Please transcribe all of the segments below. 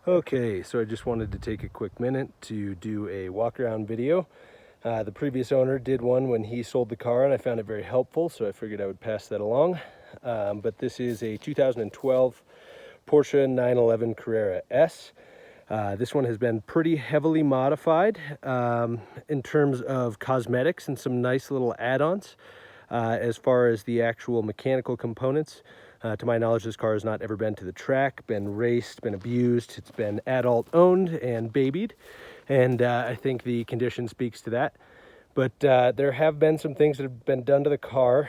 Okay, so I just wanted to take a quick minute to do a walk around video. The previous owner did one when he sold the car and I found it very helpful, so I figured I would pass that along. But this is a 2012 Porsche 911 Carrera S. This one has been pretty heavily modified in terms of cosmetics and some nice little add-ons. As far as the actual mechanical components, to my knowledge, this car has not ever been to the track, been raced, been abused. It's been adult owned and babied, and I think the condition speaks to that. But there have been some things that have been done to the car.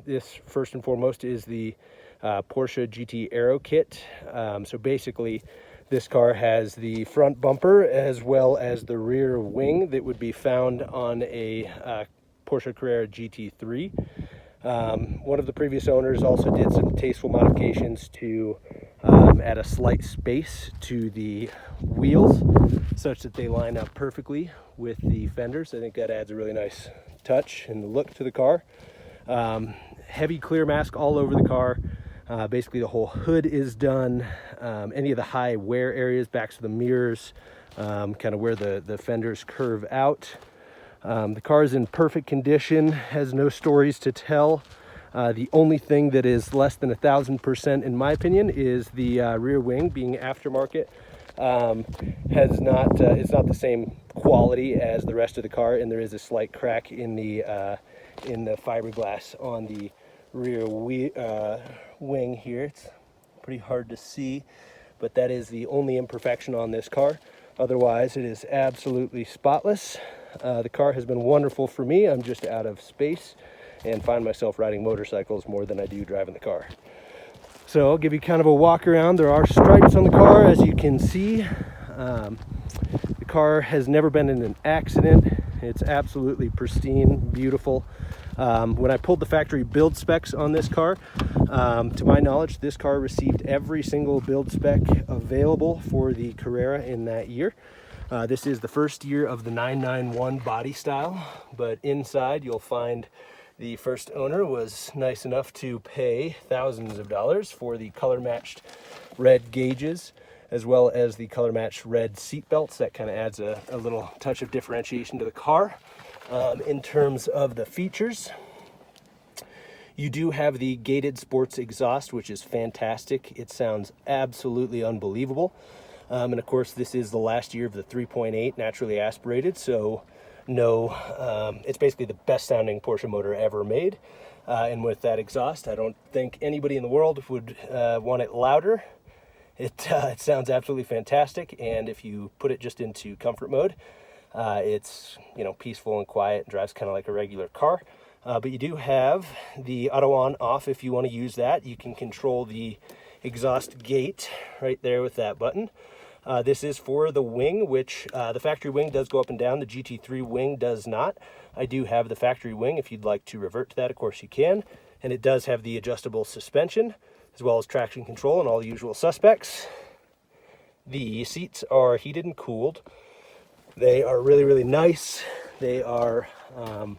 This, first and foremost, is the Porsche GT Aero kit. So basically, this car has the front bumper as well as the rear wing that would be found on a Porsche Carrera GT3. One of the previous owners also did some tasteful modifications to add a slight space to the wheels such that they line up perfectly with the fenders. I think that adds a really nice touch and look to the car. Heavy clear mask all over the car. Basically the whole hood is done. Any of the high wear areas, backs of the mirrors, kind of where the fenders curve out. The car is in perfect condition, has no stories to tell. The only thing that is less than 1,000% in my opinion is the rear wing, being aftermarket. It's not the same quality as the rest of the car, and there is a slight crack in the fiberglass on the rear wing here. It's pretty hard to see, but that is the only imperfection on this car. Otherwise, it is absolutely spotless. The car has been wonderful for me. I'm just out of space and find myself riding motorcycles more than I do driving the car. So I'll give you kind of a walk around. There are stripes on the car, as you can see. The car has never been in an accident. It's absolutely pristine, beautiful. When I pulled the factory build specs on this car, to my knowledge, this car received every single build spec available for the Carrera in that year. This is the first year of the 991 body style, but inside you'll find the first owner was nice enough to pay thousands of dollars for the color matched red gauges, as well as the color matched red seat belts. That kind of adds a little touch of differentiation to the car. In terms of the features, you do have the gated sports exhaust, which is fantastic. It sounds absolutely unbelievable. And of course, this is the last year of the 3.8 naturally aspirated, so it's basically the best sounding Porsche motor ever made. And with that exhaust, I don't think anybody in the world would want it louder. It sounds absolutely fantastic, and if you put it just into comfort mode, it's peaceful and quiet and drives kind of like a regular car. But you do have the auto on off if you want to use that. You can control the exhaust gate right there with that button. This is for the wing, which the factory wing does go up and down. The GT3 wing does not. I do have the factory wing. If you'd like to revert to that, of course you can. And it does have the adjustable suspension, as well as traction control and all the usual suspects. The seats are heated and cooled. They are really, really nice. They are, I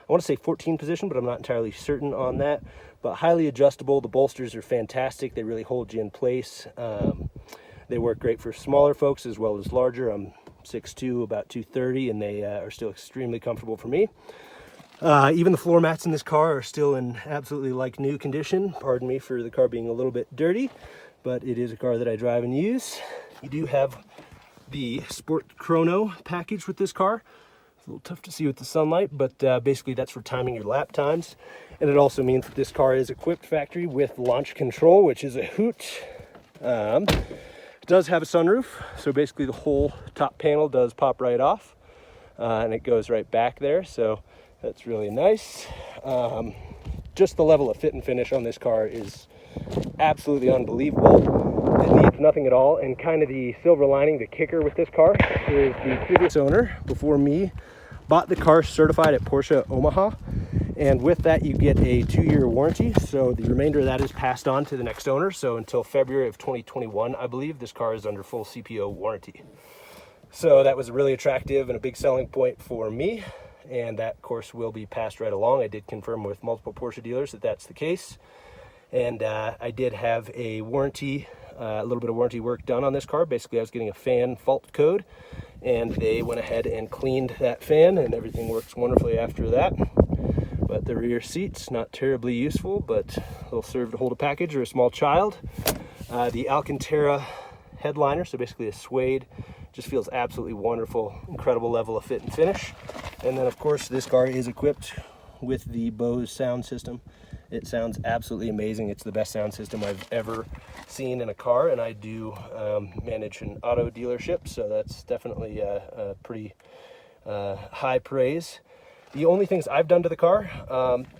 want to say 14 position, but I'm not entirely certain on that. But highly adjustable. The bolsters are fantastic. They really hold you in place. They work great for smaller folks as well as larger. I'm 6'2", about 230, and they are still extremely comfortable for me. Even the floor mats in this car are still in absolutely like new condition. Pardon me for the car being a little bit dirty, but it is a car that I drive and use. You do have the Sport Chrono package with this car. It's a little tough to see with the sunlight, but basically that's for timing your lap times. And it also means that this car is equipped factory with launch control, which is a hoot. It does have a sunroof, so basically the whole top panel does pop right off, and it goes right back there, so that's really nice. Just the level of fit and finish on this car is absolutely unbelievable. It needs nothing at all, and kind of the silver lining, the kicker with this car, is the previous owner before me bought the car certified at Porsche Omaha, and with that you get a 2-year warranty. So the remainder of that is passed on to the next owner. So until February of 2021, I believe, this car is under full CPO warranty. So that was really attractive and a big selling point for me, and that, of course, will be passed right along. I did confirm with multiple Porsche dealers that that's the case. And I did have a warranty a little bit of warranty work done on this car. Basically, I was getting a fan fault code, and they went ahead and cleaned that fan, and everything works wonderfully after that. But the rear seats, not terribly useful, but they'll serve to hold a package or a small child. The Alcantara headliner, so basically a suede, just feels absolutely wonderful. Incredible level of fit and finish. And then, of course, this car is equipped with the Bose sound system. It sounds absolutely amazing. It's the best sound system I've ever seen in a car, and I do manage an auto dealership, so that's definitely a pretty high praise. The only things I've done to the car,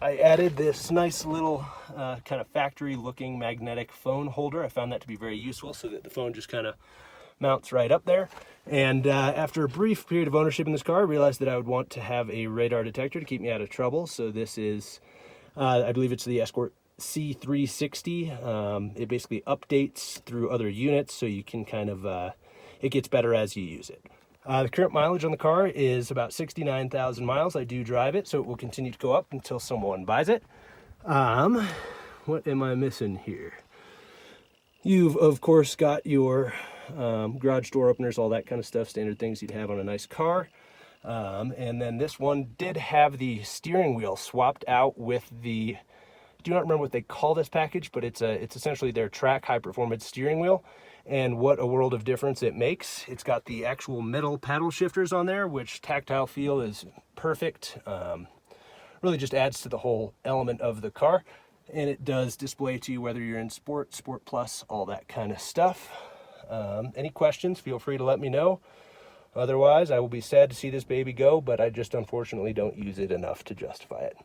I added this nice little kind of factory looking magnetic phone holder. I found that to be very useful so that the phone just kind of mounts right up there. And after a brief period of ownership in this car, I realized that I would want to have a radar detector to keep me out of trouble. So this is, I believe it's the Escort C360. It basically updates through other units, so you can kind of, it gets better as you use it. The current mileage on the car is about 69,000 miles. I do drive it, so it will continue to go up until someone buys it. What am I missing here? You've, of course, got your garage door openers, all that kind of stuff, standard things you'd have on a nice car. And then this one did have the steering wheel swapped out with the, I do not remember what they call this package, but it's essentially their track high performance steering wheel. And what a world of difference it makes. It's got the actual metal paddle shifters on there, which tactile feel is perfect. Really just adds to the whole element of the car. And it does display to you whether you're in Sport, Sport Plus, all that kind of stuff. Any questions, feel free to let me know. Otherwise, I will be sad to see this baby go, but I just unfortunately don't use it enough to justify it.